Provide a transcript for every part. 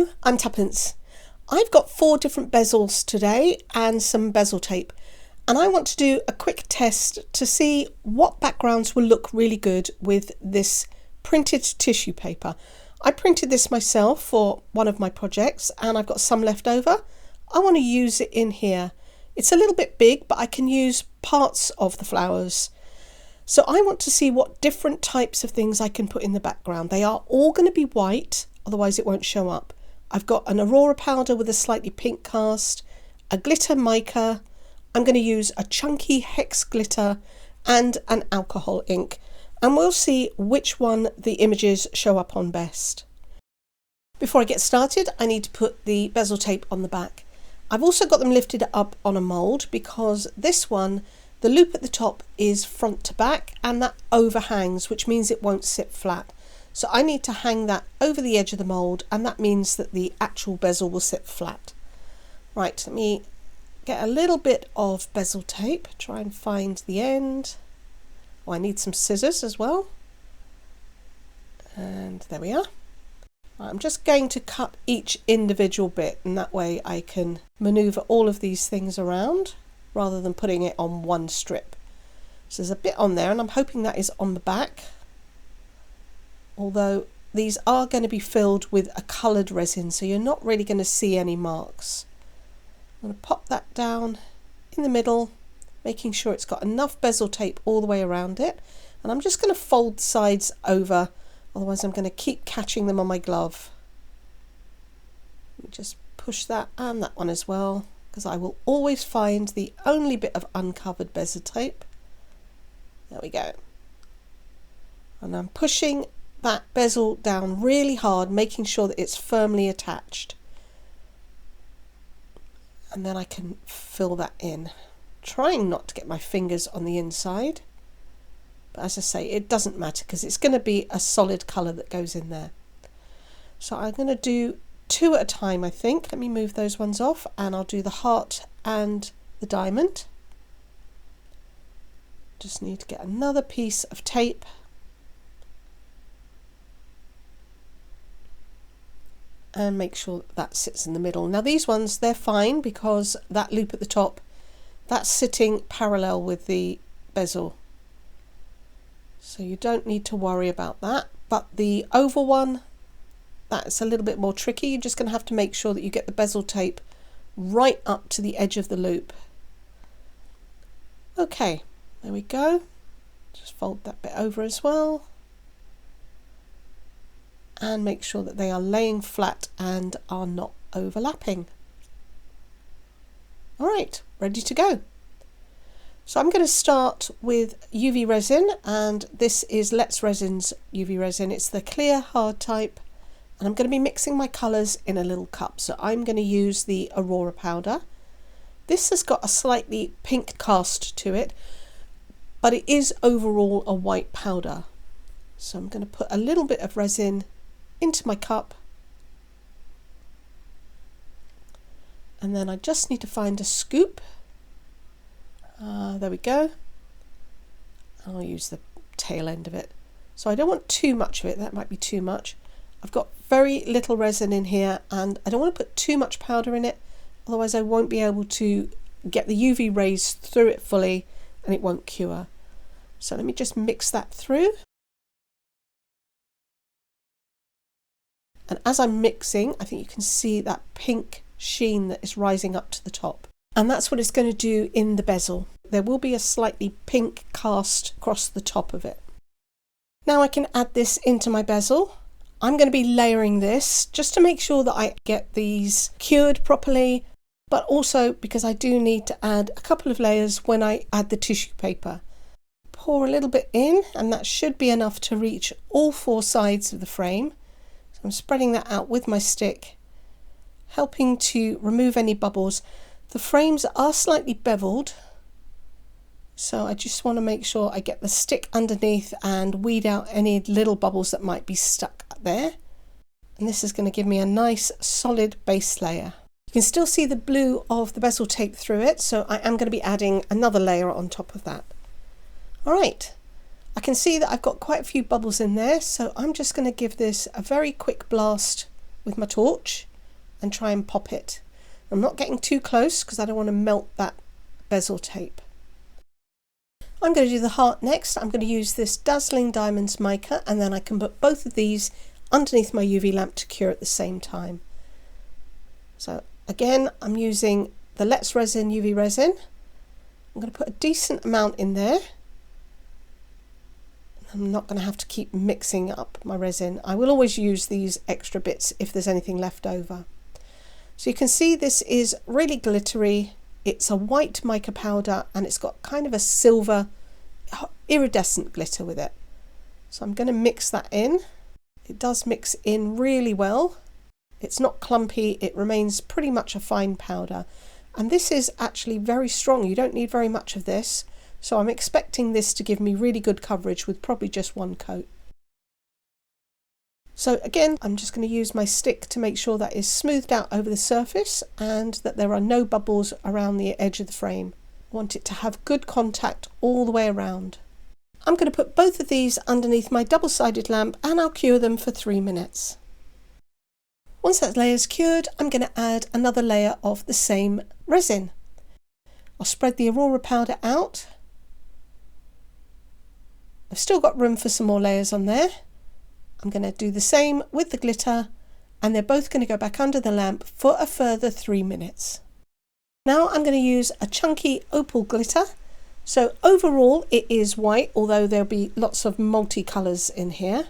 Hello, I'm Tuppence. I've got 4 different bezels today and some bezel tape, and I want to do a quick test to see what backgrounds will look really good with this printed tissue paper. I printed this myself for one of my projects and I've got some left over. I want to use it in here. It's a little bit big, but I can use parts of the flowers. So I want to see what different types of things I can put in the background. They are all going to be white, otherwise it won't show up. I've got an Aurora powder with a slightly pink cast, a glitter mica, I'm going to use a chunky hex glitter and an alcohol ink, and we'll see which one the images show up on best. Before I get started, I need to put the bezel tape on the back. I've also got them lifted up on a mould because this one, the loop at the top is front to back and that overhangs, which means it won't sit flat. So I need to hang that over the edge of the mould, and that means that the actual bezel will sit flat. Right, let me get a little bit of bezel tape, try and find the end. Oh, I need some scissors as well. And there we are. I'm just going to cut each individual bit, and that way I can manoeuvre all of these things around rather than putting it on one strip. So there's a bit on there, and I'm hoping that is on the back. Although these are going to be filled with a coloured resin, so you're not really going to see any marks. I'm going to pop that down in the middle, making sure it's got enough bezel tape all the way around it. And I'm just going to fold the sides over, otherwise I'm going to keep catching them on my glove. Let me just push that and that one as well, because I will always find the only bit of uncovered bezel tape. There we go. And I'm pushing that bezel down really hard, making sure that it's firmly attached. And then I can fill that in, trying not to get my fingers on the inside. But as I say, it doesn't matter because it's going to be a solid colour that goes in there. So I'm going to do 2 at a time, I think. Let me move those ones off, and I'll do the heart and the diamond. Just need to get another piece of tape. And make sure that sits in the middle. Now these ones, they're fine because that loop at the top, that's sitting parallel with the bezel. So you don't need to worry about that. But the oval one, that's a little bit more tricky. You're just going to have to make sure that you get the bezel tape right up to the edge of the loop. Okay, there we go. Just fold that bit over as well. And make sure that they are laying flat and are not overlapping. Alright, ready to go. So I'm going to start with UV resin, and this is Let's Resin's UV resin. It's the clear hard type, and I'm going to be mixing my colours in a little cup. So I'm going to use the Aurora powder. This has got a slightly pink cast to it, but it is overall a white powder. So I'm going to put a little bit of resin into my cup, and then I just need to find a scoop. There we go. I'll use the tail end of it. So I don't want too much of it, that might be too much. I've got very little resin in here and I don't want to put too much powder in it, otherwise I won't be able to get the UV rays through it fully and it won't cure. So let me just mix that through. And as I'm mixing, I think you can see that pink sheen that is rising up to the top. And that's what it's going to do in the bezel. There will be a slightly pink cast across the top of it. Now I can add this into my bezel. I'm going to be layering this just to make sure that I get these cured properly, but also because I do need to add a couple of layers when I add the tissue paper. Pour a little bit in, and that should be enough to reach all 4 sides of the frame. I'm spreading that out with my stick, helping to remove any bubbles. The frames are slightly beveled, so I just want to make sure I get the stick underneath and weed out any little bubbles that might be stuck there. And this is going to give me a nice solid base layer. You can still see the blue of the bezel tape through it, so I am going to be adding another layer on top of that. Alright. I can see that I've got quite a few bubbles in there, so I'm just going to give this a very quick blast with my torch. and try and pop it. I'm not getting too close because I don't want to melt that bezel tape. I'm going to do the heart next. I'm going to use this Dazzling Diamonds mica, and then I can put both of these underneath my UV lamp to cure at the same time. So again, I'm using the Let's Resin UV resin. I'm going to put a decent amount in there. I'm not going to have to keep mixing up my resin. I will always use these extra bits if there's anything left over. So you can see this is really glittery. It's a white mica powder and it's got kind of a silver iridescent glitter with it. So I'm going to mix that in. It does mix in really well. It's not clumpy, it remains pretty much a fine powder. And this is actually very strong. You don't need very much of this. So I'm expecting this to give me really good coverage with probably just one coat. So again, I'm just going to use my stick to make sure that is smoothed out over the surface and that there are no bubbles around the edge of the frame. I want it to have good contact all the way around. I'm going to put both of these underneath my double-sided lamp and I'll cure them for 3 minutes. Once that layer is cured, I'm going to add another layer of the same resin. I'll spread the Aurora powder out. I've still got room for some more layers on there. I'm going to do the same with the glitter, and they're both going to go back under the lamp for a further 3 minutes. Now I'm going to use a chunky opal glitter. So overall it is white, although there'll be lots of multicolours in here.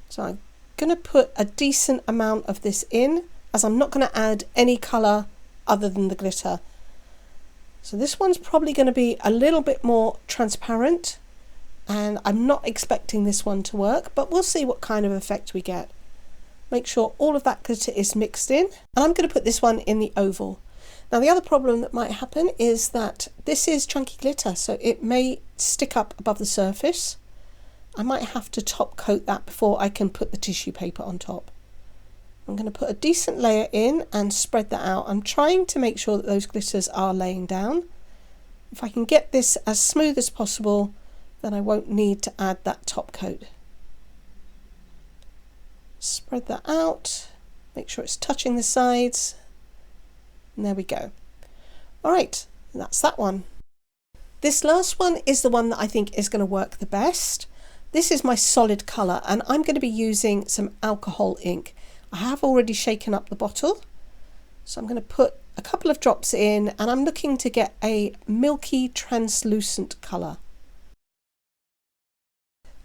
So I'm going to put a decent amount of this in, as I'm not going to add any colour other than the glitter. So this one's probably going to be a little bit more transparent, and I'm not expecting this one to work, but we'll see what kind of effect we get. Make sure all of that glitter is mixed in, and I'm going to put this one in the oval. Now the other problem that might happen is that this is chunky glitter, so it may stick up above the surface. I might have to top coat that before I can put the tissue paper on top. I'm going to put a decent layer in and spread that out. I'm trying to make sure that those glitters are laying down. If I can get this as smooth as possible, then I won't need to add that top coat. Spread that out, make sure it's touching the sides, and there we go. Alright, that's that one. This last one is the one that I think is going to work the best. This is my solid colour, and I'm going to be using some alcohol ink. I have already shaken up the bottle, so I'm going to put a couple of drops in, and I'm looking to get a milky translucent colour.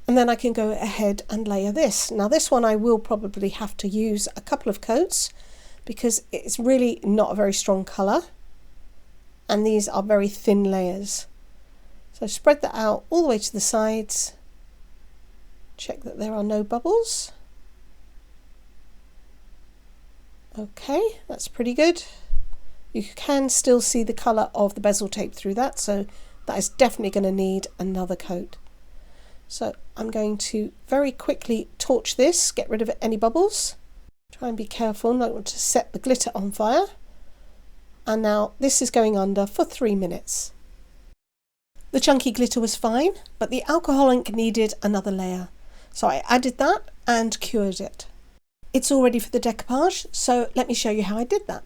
And then I can go ahead and layer this. Now this one I will probably have to use a couple of coats because it's really not a very strong colour, and these are very thin layers. So spread that out all the way to the sides. Check that there are no bubbles. Okay, that's pretty good. You can still see the colour of the bezel tape through that, so that is definitely going to need another coat. So I'm going to very quickly torch this, get rid of any bubbles. Try and be careful not to set the glitter on fire. And now this is going under for 3 minutes. The chunky glitter was fine, but the alcohol ink needed another layer. So I added that and cured it. It's all ready for the decoupage, so let me show you how I did that.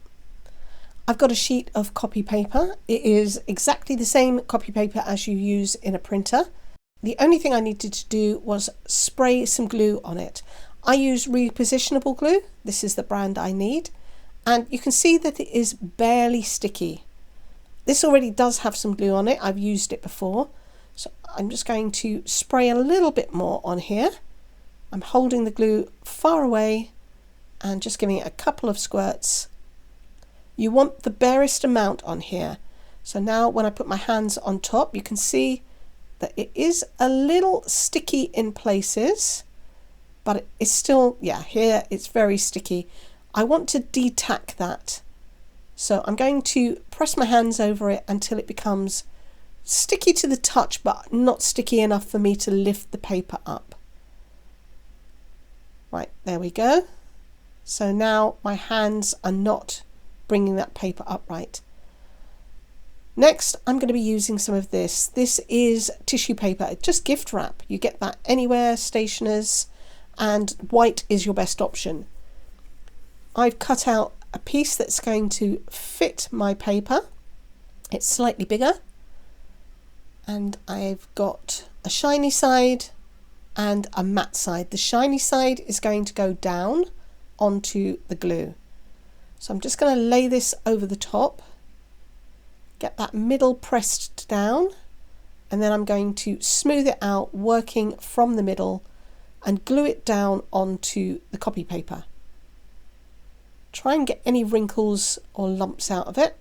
I've got a sheet of copy paper. It is exactly the same copy paper as you use in a printer. The only thing I needed to do was spray some glue on it. I use Repositionable glue. This is the brand I need. And you can see that it is barely sticky. This already does have some glue on it. I've used it before. So I'm just going to spray a little bit more on here. I'm holding the glue far away and just giving it a couple of squirts. You want the barest amount on here. So now when I put my hands on top, you can see that it is a little sticky in places, but it's still, yeah, here it's very sticky. I want to de-tack that. So I'm going to press my hands over it until it becomes sticky to the touch, but not sticky enough for me to lift the paper up. Right, there we go. So now my hands are not bringing that paper up right. Next, I'm going to be using some of this. This is tissue paper, just gift wrap. You get that anywhere, stationers, and white is your best option. I've cut out a piece that's going to fit my paper. It's slightly bigger, and I've got a shiny side and a matte side. The shiny side is going to go down onto the glue. So I'm just going to lay this over the top, get that middle pressed down, and then I'm going to smooth it out, working from the middle, and glue it down onto the copy paper. Try and get any wrinkles or lumps out of it,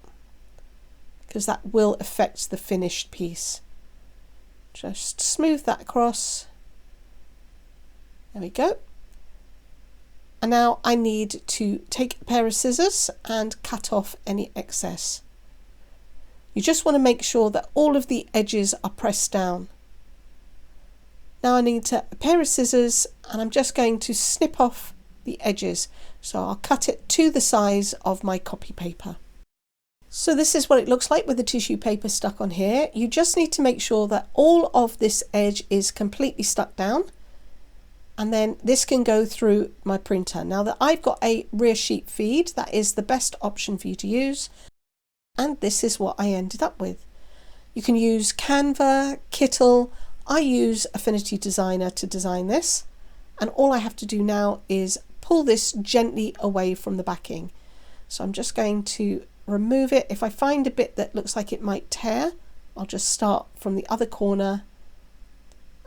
because that will affect the finished piece. Just smooth that across. There we go. And now I need to take a pair of scissors and cut off any excess. You just want to make sure that all of the edges are pressed down. Now I need a pair of scissors, and I'm just going to snip off the edges. So I'll cut it to the size of my copy paper. So this is what it looks like with the tissue paper stuck on here. You just need to make sure that all of this edge is completely stuck down, and then this can go through my printer. Now that I've got a rear sheet feed, that is the best option for you to use, and this is what I ended up with. You can use Canva, Kittle. I use Affinity Designer to design this, and all I have to do now is pull this gently away from the backing. So I'm just going to remove it. If I find a bit that looks like it might tear, I'll just start from the other corner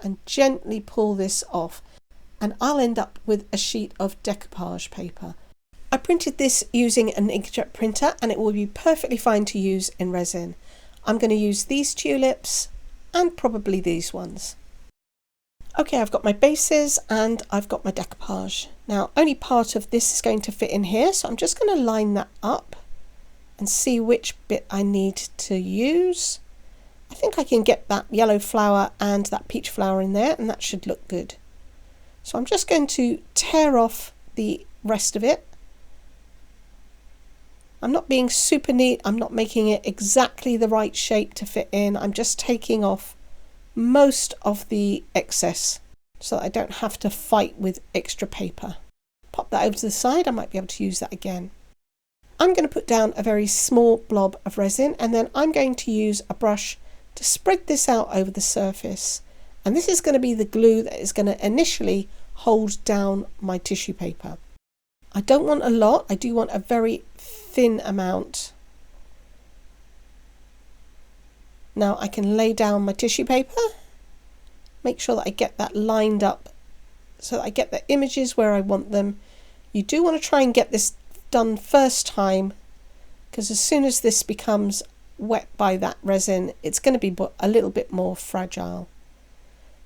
and gently pull this off, and I'll end up with a sheet of decoupage paper. I printed this using an inkjet printer, and it will be perfectly fine to use in resin. I'm going to use these tulips and probably these ones. Okay, I've got my bases and I've got my decoupage. Now only part of this is going to fit in here, so I'm just going to line that up and see which bit I need to use. I think I can get that yellow flower and that peach flower in there, and that should look good. So I'm just going to tear off the rest of it. I'm not being super neat, I'm not making it exactly the right shape to fit in. I'm just taking off most of the excess so that I don't have to fight with extra paper. Pop that over to the side, I might be able to use that again. I'm going to put down a very small blob of resin, and then I'm going to use a brush to spread this out over the surface. And this is going to be the glue that is going to initially hold down my tissue paper. I don't want a lot, I do want a very thin amount. Now I can lay down my tissue paper, make sure that I get that lined up so that I get the images where I want them. You do want to try and get this done first time, because as soon as this becomes wet by that resin, it's going to be a little bit more fragile.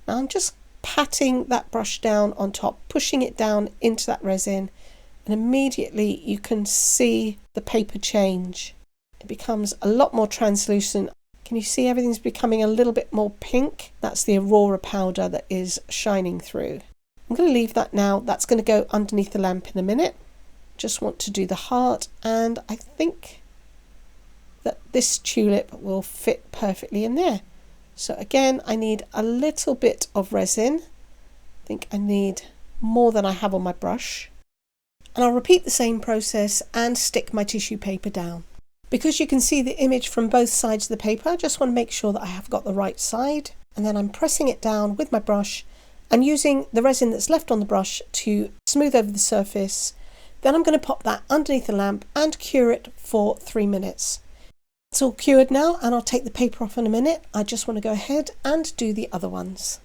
Now I'm just patting that brush down on top, pushing it down into that resin, and immediately you can see the paper change. It becomes a lot more translucent. Can you see everything's becoming a little bit more pink? That's the Aurora powder that is shining through. I'm going to leave that now. That's going to go underneath the lamp in a minute. Just want to do the heart, and I think that this tulip will fit perfectly in there. So again, I need a little bit of resin. I think I need more than I have on my brush. And I'll repeat the same process and stick my tissue paper down. Because you can see the image from both sides of the paper, I just want to make sure that I have got the right side. And then I'm pressing it down with my brush and using the resin that's left on the brush to smooth over the surface. Then I'm going to pop that underneath the lamp and cure it for 3 minutes. It's all cured now, and I'll take the paper off in a minute. I just want to go ahead and do the other ones.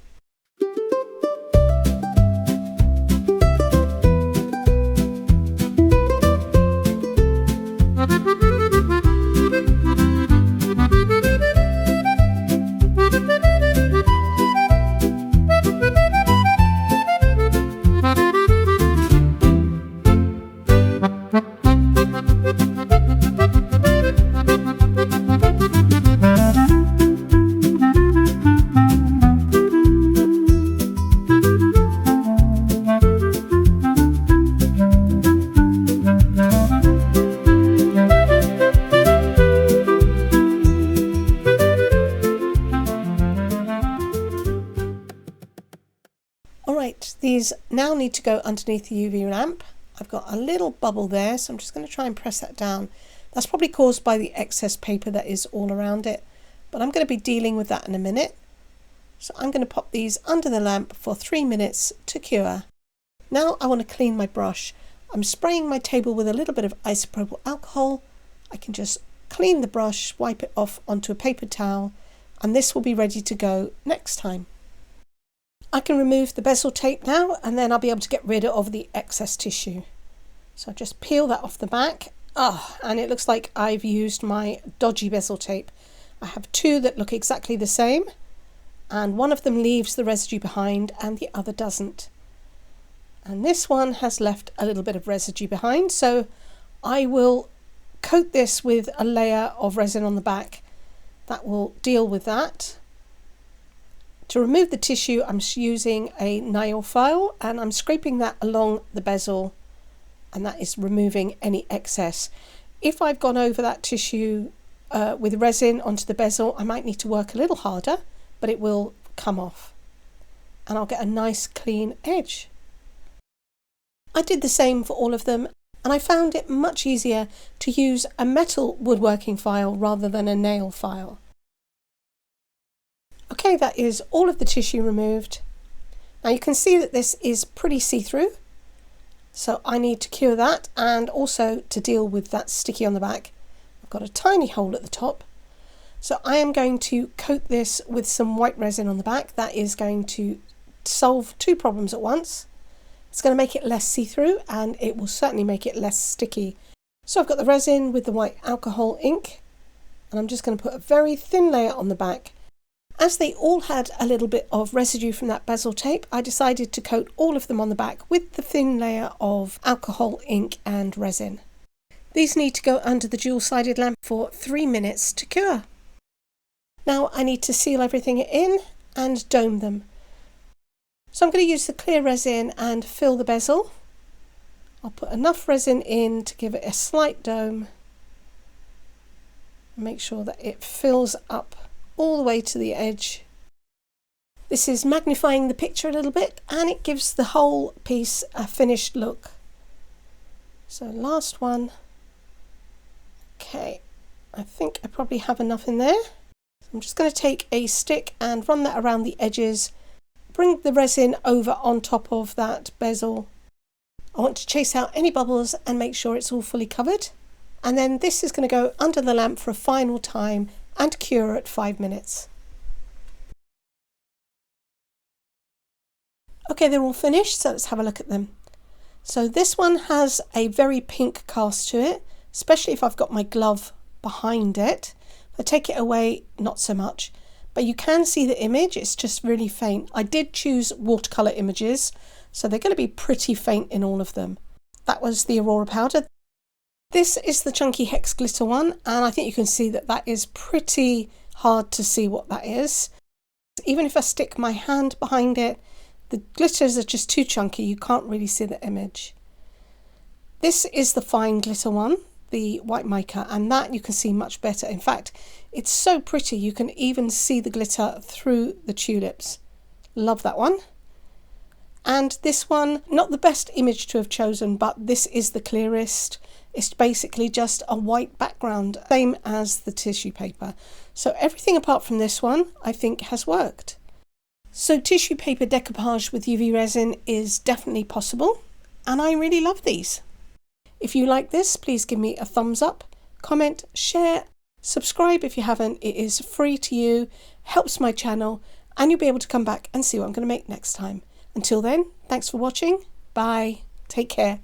Alright, these now need to go underneath the UV lamp, I've got a little bubble there, so I'm just going to try and press that down. That's probably caused by the excess paper that is all around it, but I'm going to be dealing with that in a minute. So I'm going to pop these under the lamp for 3 minutes to cure. Now I want to clean my brush. I'm spraying my table with a little bit of isopropyl alcohol. I can just clean the brush, wipe it off onto a paper towel, and this will be ready to go next time. I can remove the bezel tape now, and then I'll be able to get rid of the excess tissue. So I'll just peel that off the back. And it looks like I've used my dodgy bezel tape. I have two that look exactly the same, and one of them leaves the residue behind and the other doesn't. And this one has left a little bit of residue behind, so I will coat this with a layer of resin on the back. That will deal with that. To remove the tissue, I'm using a nail file and I'm scraping that along the bezel, and that is removing any excess. If I've gone over that tissue with resin onto the bezel, I might need to work a little harder, but it will come off and I'll get a nice clean edge. I did the same for all of them, and I found it much easier to use a metal woodworking file rather than a nail file. Okay, that is all of the tissue removed. Now you can see that this is pretty see-through, so I need to cure that and also to deal with that sticky on the back. I've got a tiny hole at the top, so I am going to coat this with some white resin on the back. That is going to solve two problems at once. It's going to make it less see-through and it will certainly make it less sticky. So I've got the resin with the white alcohol ink, and I'm just going to put a very thin layer on the back. As they all had a little bit of residue from that bezel tape, I decided to coat all of them on the back with the thin layer of alcohol ink and resin. These need to go under the dual-sided lamp for 3 minutes to cure. Now I need to seal everything in and dome them. So I'm going to use the clear resin and fill the bezel. I'll put enough resin in to give it a slight dome. Make sure that it fills up all the way to the edge. This is magnifying the picture a little bit and it gives the whole piece a finished look. So last one. Okay, I think I probably have enough in there. I'm just going to take a stick and run that around the edges. Bring the resin over on top of that bezel. I want to chase out any bubbles and make sure it's all fully covered. And then this is going to go under the lamp for a final time and cure at 5 minutes. Okay, they're all finished, so let's have a look at them. So this one has a very pink cast to it, especially if I've got my glove behind it. If I take it away, not so much. But you can see the image, it's just really faint. I did choose watercolour images, so they're going to be pretty faint in all of them. That was the Aurora powder. This is the chunky hex glitter one, and I think you can see that that is pretty hard to see what that is. Even if I stick my hand behind it, the glitters are just too chunky, you can't really see the image. This is the fine glitter one, the white mica, and that you can see much better. In fact, it's so pretty you can even see the glitter through the tulips. Love that one. And this one, not the best image to have chosen, but this is the clearest. It's basically just a white background, same as the tissue paper. So everything apart from this one, I think has worked. So tissue paper decoupage with UV resin is definitely possible, and I really love these. If you like this, please give me a thumbs up, comment, share, subscribe if you haven't. It is free to you, helps my channel, and you'll be able to come back and see what I'm going to make next time. Until then, thanks for watching. Bye. Take care.